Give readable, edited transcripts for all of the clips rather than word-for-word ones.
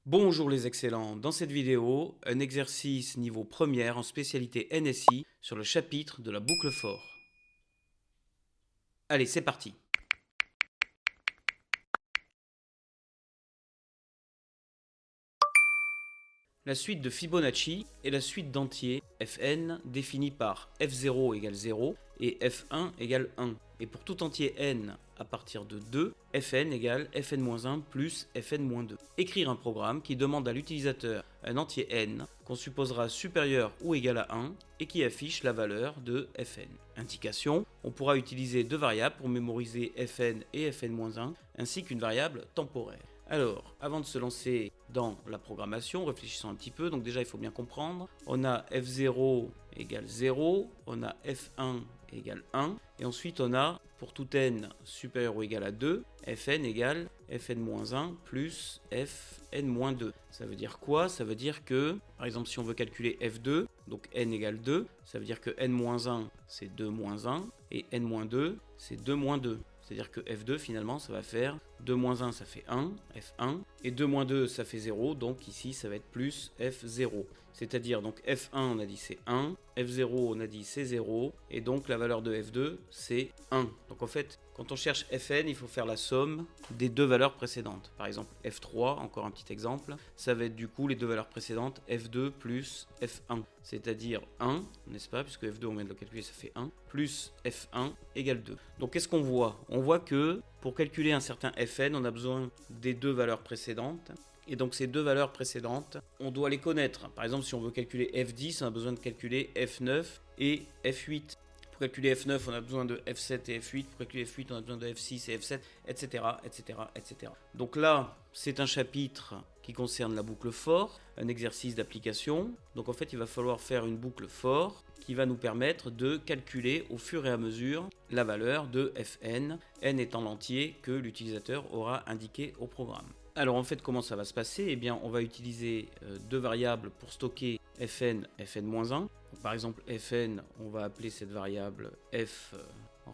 Bonjour les excellents, dans cette vidéo, un exercice niveau première en spécialité NSI sur le chapitre de la boucle for. Allez, c'est parti. La suite de Fibonacci est la suite d'entiers Fn définie par F0 égale 0 et F1 égale 1. Et pour tout entier n à partir de 2, Fn égale Fn-1 plus Fn-2. Écrire un programme qui demande à l'utilisateur un entier n qu'on supposera supérieur ou égal à 1 et qui affiche la valeur de Fn. Indication, on pourra utiliser deux variables pour mémoriser Fn et Fn-1 ainsi qu'une variable temporaire. Alors, avant de se lancer dans la programmation, réfléchissons un petit peu. Donc déjà, il faut bien comprendre. On a F0 égale 0, on a F1 égale 1, et ensuite on a, pour tout n supérieur ou égal à 2, Fn égale Fn-1 plus Fn-2. Ça veut dire quoi? Ça veut dire que, par exemple, si on veut calculer F2, donc n égale 2, ça veut dire que n-1 c'est 2 moins 1, et n-2 c'est 2 moins 2. C'est-à-dire que F2 finalement ça va faire 2 moins 1 ça fait 1, F1, et 2 moins 2 ça fait 0, donc ici ça va être plus F0. C'est-à-dire donc F1 on a dit c'est 1, F0 on a dit c'est 0, et donc la valeur de F2 c'est 1. Donc en fait quand on cherche Fn il faut faire la somme des deux valeurs précédentes. Par exemple F3, encore un petit exemple, ça va être du coup les deux valeurs précédentes F2 plus F1. C'est-à-dire 1, n'est-ce pas, puisque F2 on vient de le calculer ça fait 1, plus F1 égale 2. Donc qu'est-ce qu'on voit? On voit que pour calculer un certain Fn, on a besoin des deux valeurs précédentes. Et donc ces deux valeurs précédentes, on doit les connaître. Par exemple, si on veut calculer F10, on a besoin de calculer F9 et F8. Pour calculer F9, on a besoin de F7 et F8. Pour calculer F8, on a besoin de F6 et F7, etc., etc., etc. Donc là, c'est un chapitre qui concerne la boucle for, un exercice d'application. Donc en fait, il va falloir faire une boucle for qui va nous permettre de calculer au fur et à mesure la valeur de Fn, n étant l'entier que l'utilisateur aura indiqué au programme. Alors en fait, comment ça va se passer? Eh bien, on va utiliser deux variables pour stocker Fn, Fn-1. Par exemple, Fn, on va appeler cette variable f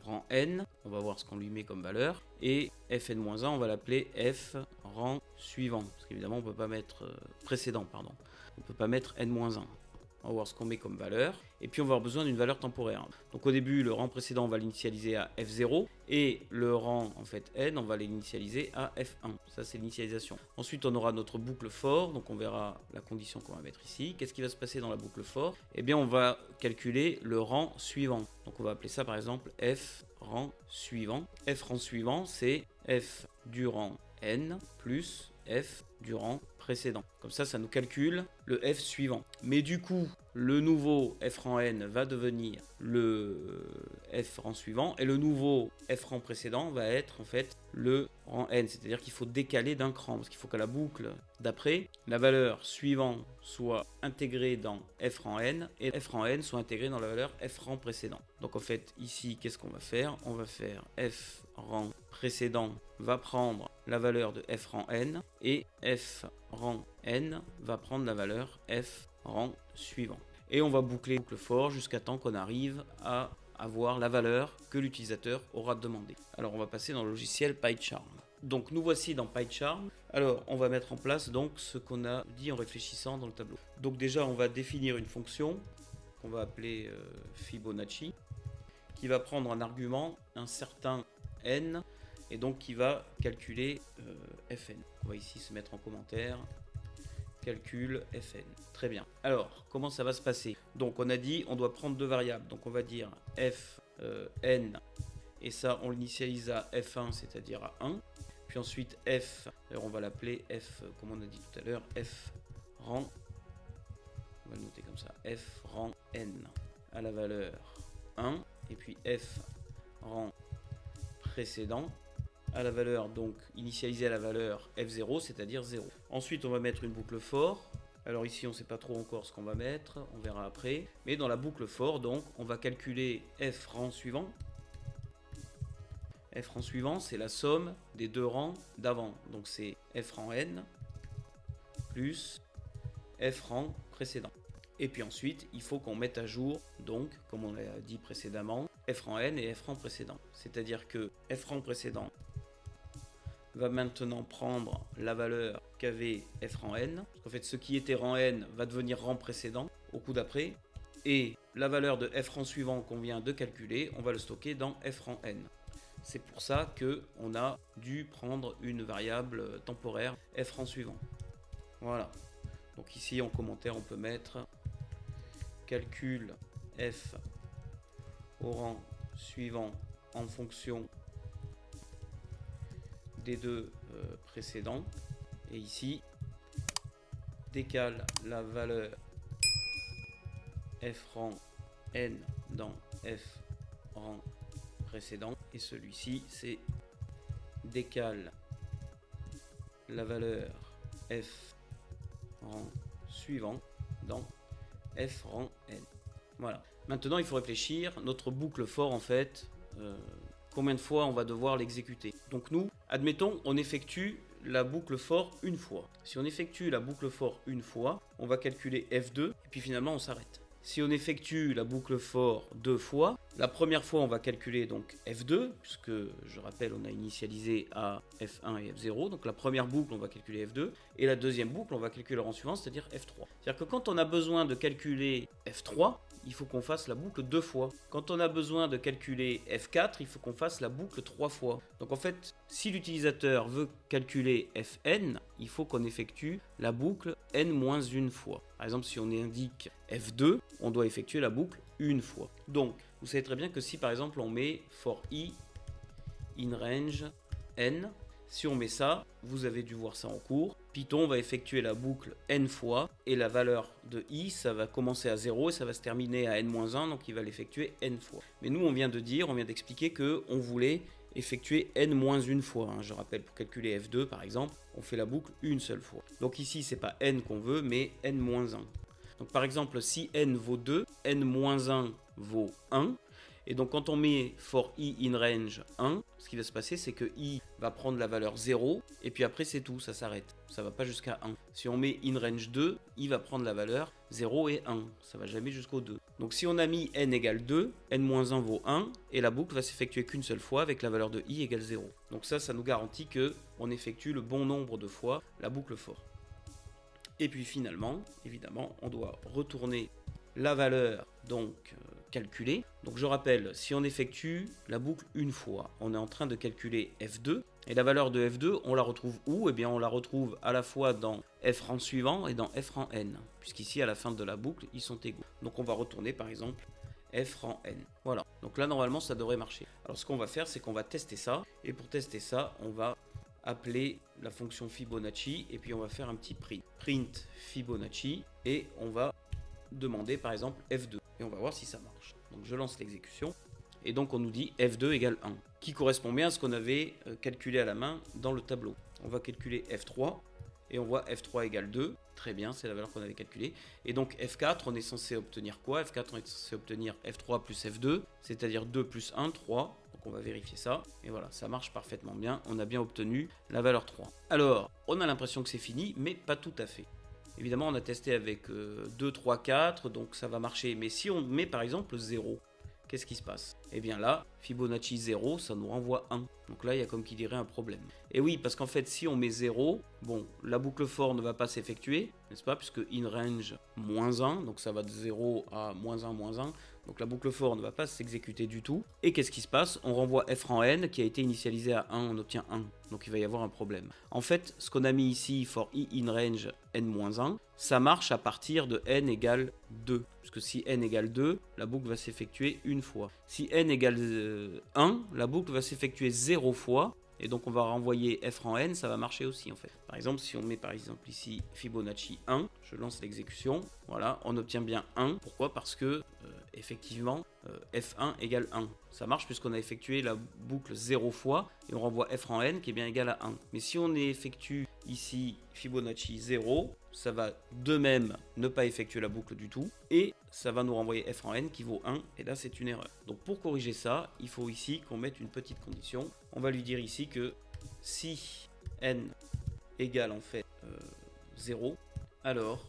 rang n, on va voir ce qu'on lui met comme valeur, et Fn-1, on va l'appeler f rang suivant, parce qu'évidemment, on ne peut pas mettre précédent, pardon, on ne peut pas mettre n-1. On va voir ce qu'on met comme valeur, et puis on va avoir besoin d'une valeur temporaire. Donc au début, le rang précédent, on va l'initialiser à F0, et le rang, en fait, n, on va l'initialiser à F1. Ça, c'est l'initialisation. Ensuite, on aura notre boucle for, donc on verra la condition qu'on va mettre ici. Qu'est-ce qui va se passer dans la boucle for? Eh bien, on va calculer le rang suivant. Donc on va appeler ça, par exemple, F rang suivant. F rang suivant, c'est F du rang n plus F du rang précédent. Comme ça nous calcule le F suivant. Mais du coup, le nouveau F rang n va devenir le F rang suivant et le nouveau F rang précédent va être en fait le rang n. C'est-à-dire qu'il faut décaler d'un cran parce qu'il faut que la boucle d'après, la valeur suivant soit intégrée dans F rang n et F rang n soit intégrée dans la valeur F rang précédent. Donc en fait, ici, qu'est-ce qu'on va faire? On va faire F rang précédent va prendre la valeur de F rang n et F rang n va prendre la valeur F rang suivant. Et on va boucler boucle for jusqu'à temps qu'on arrive à avoir la valeur que l'utilisateur aura demandé. Alors on va passer dans le logiciel PyCharm. Donc nous voici dans PyCharm. Alors on va mettre en place donc ce qu'on a dit en réfléchissant dans le tableau. Donc déjà on va définir une fonction qu'on va appeler Fibonacci qui va prendre en argument un certain n et donc qui va calculer Fn. On va ici se mettre en commentaire calcul Fn. Très bien. Alors, comment ça va se passer? Donc, on a dit, on doit prendre deux variables. Donc, on va dire f n, et ça, on l'initialise à f1, c'est-à-dire à 1. Puis ensuite, f, alors on va l'appeler f, comme on a dit tout à l'heure, f rang, on va le noter comme ça, f rang n, à la valeur 1. Et puis f rang précédent, à la valeur donc initialisée à la valeur f0, c'est-à-dire 0. Ensuite, on va mettre une boucle for. Alors ici, on ne sait pas trop encore ce qu'on va mettre, on verra après. Mais dans la boucle for, donc, on va calculer f rang suivant. F rang suivant, c'est la somme des deux rangs d'avant. Donc c'est f rang n plus f rang précédent. Et puis ensuite, il faut qu'on mette à jour, donc, comme on l'a dit précédemment, f rang n et f rang précédent. C'est-à-dire que f rang précédent va maintenant prendre la valeur qu'avait f rang n. En fait, ce qui était rang n va devenir rang précédent au coup d'après. Et la valeur de f rang suivant qu'on vient de calculer, on va le stocker dans f rang n. C'est pour ça qu'on a dû prendre une variable temporaire f rang suivant. Voilà. Donc ici en commentaire, on peut mettre calcul f au rang suivant en fonction des deux précédents. Et ici, décale la valeur f rang n dans f rang précédent. Et celui-ci, c'est décale la valeur f rang suivant dans f rang n. Voilà. Maintenant, il faut réfléchir. Notre boucle for, en fait, combien de fois on va devoir l'exécuter. Donc nous, admettons, on effectue la boucle for une fois. Si on effectue la boucle for une fois, on va calculer f2 et puis finalement on s'arrête. Si on effectue la boucle for deux fois, la première fois on va calculer donc f2, puisque je rappelle on a initialisé à f1 et f0, donc la première boucle on va calculer f2, et la deuxième boucle on va calculer le rang suivant, c'est-à-dire f3. C'est-à-dire que quand on a besoin de calculer f3, il faut qu'on fasse la boucle deux fois. Quand on a besoin de calculer f4, il faut qu'on fasse la boucle trois fois. Donc en fait, si l'utilisateur veut calculer fn, il faut qu'on effectue la boucle n-1 fois. Par exemple, si on indique f2, on doit effectuer la boucle une fois. Donc, vous savez très bien que si par exemple on met for i in range n, si on met ça, vous avez dû voir ça en cours, Python va effectuer la boucle n fois et la valeur de i, ça va commencer à 0 et ça va se terminer à n-1, donc il va l'effectuer n fois. Mais nous, on vient d'expliquer qu'on voulait effectuer n-1 fois. Hein. Je rappelle, pour calculer f2 par exemple, on fait la boucle une seule fois. Donc ici, c'est pas n qu'on veut, mais n-1. Donc par exemple, si n vaut 2, n-1 vaut 1. Et donc quand on met for i in range 1, ce qui va se passer, c'est que i va prendre la valeur 0, et puis après c'est tout, ça s'arrête. Ça va pas jusqu'à 1. Si on met in range 2, i va prendre la valeur 0 et 1. Ça va jamais jusqu'au 2. Donc si on a mis n égale 2, n-1 vaut 1, et la boucle va s'effectuer qu'une seule fois avec la valeur de i égale 0. Donc ça nous garantit qu'on effectue le bon nombre de fois la boucle for. Et puis finalement, évidemment, on doit retourner la valeur donc calculée. Donc je rappelle, si on effectue la boucle une fois, on est en train de calculer f2. Et la valeur de f2, on la retrouve où? Eh bien on la retrouve à la fois dans f rang suivant et dans f rang n. Puisqu'ici à la fin de la boucle, ils sont égaux. Donc on va retourner par exemple f rang n. Voilà, donc là normalement ça devrait marcher. Alors ce qu'on va faire, c'est qu'on va tester ça. Et pour tester ça, on va appeler la fonction Fibonacci et puis on va faire un petit print Fibonacci et on va demander par exemple f2 et on va voir si ça marche. Donc je lance l'exécution et donc on nous dit f2 égale 1 qui correspond bien à ce qu'on avait calculé à la main dans le tableau. On va calculer f3 et on voit f3 égale 2. Très bien, c'est la valeur qu'on avait calculée. Et donc f4, on est censé obtenir quoi? F4, on est censé obtenir f3 plus f2, c'est-à-dire 2 plus 1, 3. Donc on va vérifier ça. Et voilà, ça marche parfaitement bien. On a bien obtenu la valeur 3. Alors, on a l'impression que c'est fini, mais pas tout à fait. Évidemment, on a testé avec 2, 3, 4, donc ça va marcher. Mais si on met par exemple 0, qu'est-ce qui se passe? Eh bien là, Fibonacci 0, ça nous renvoie 1. Donc là, il y a comme qui dirait un problème. Et oui, parce qu'en fait, si on met 0, bon, la boucle for ne va pas s'effectuer, n'est-ce pas? Puisque in range -1, donc ça va de 0 à -1, -1. Donc la boucle for ne va pas s'exécuter du tout. Et qu'est-ce qui se passe? On renvoie f rang n qui a été initialisé à 1, on obtient 1. Donc il va y avoir un problème. En fait, ce qu'on a mis ici, for i in range n-1, ça marche à partir de n égale 2. Puisque si n égale 2, la boucle va s'effectuer une fois. Si n égale 1, la boucle va s'effectuer 0 fois. Et donc on va renvoyer f rang n, ça va marcher aussi en fait. Par exemple, si on met par exemple ici Fibonacci 1, je lance l'exécution, voilà, on obtient bien 1. Pourquoi? Parce que effectivement, f1 égale 1. Ça marche puisqu'on a effectué la boucle 0 fois et on renvoie f rang n qui est bien égal à 1. Mais si on effectue ici Fibonacci 0, ça va de même ne pas effectuer la boucle du tout et ça va nous renvoyer f rang n qui vaut 1 et là c'est une erreur. Donc pour corriger ça, il faut ici qu'on mette une petite condition. On va lui dire ici que si n égale en fait 0, alors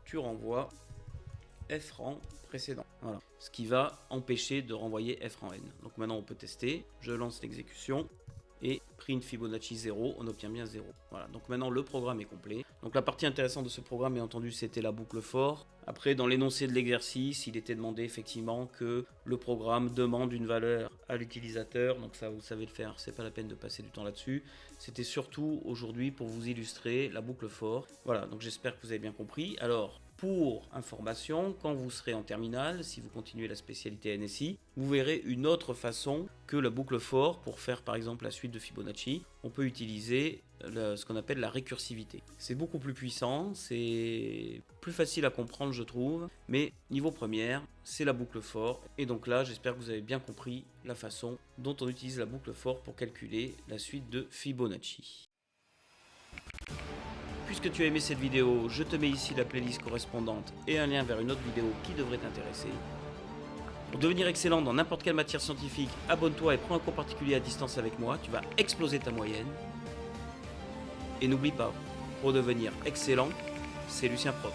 tu renvoies f rang précédent. Voilà. Ce qui va empêcher de renvoyer f rang n. Donc maintenant on peut tester. Je lance l'exécution. et pris une Fibonacci 0, on obtient bien 0. Voilà, donc maintenant le programme est complet. Donc la partie intéressante de ce programme, bien entendu, c'était la boucle for. Après, dans l'énoncé de l'exercice, il était demandé effectivement que le programme demande une valeur à l'utilisateur. Donc ça, vous savez le faire, c'est pas la peine de passer du temps là-dessus. C'était surtout aujourd'hui pour vous illustrer la boucle for. Voilà, donc j'espère que vous avez bien compris. Alors, pour information, quand vous serez en terminale, si vous continuez la spécialité NSI, vous verrez une autre façon que la boucle for pour faire par exemple la suite de Fibonacci. On peut utiliser ce qu'on appelle la récursivité. C'est beaucoup plus puissant, c'est plus facile à comprendre je trouve, mais niveau première, c'est la boucle for. Et donc là, j'espère que vous avez bien compris la façon dont on utilise la boucle for pour calculer la suite de Fibonacci. Puisque tu as aimé cette vidéo, je te mets ici la playlist correspondante et un lien vers une autre vidéo qui devrait t'intéresser. Pour devenir excellent dans n'importe quelle matière scientifique, abonne-toi et prends un cours particulier à distance avec moi, tu vas exploser ta moyenne. Et n'oublie pas, pour devenir excellent, c'est Lucien Prof.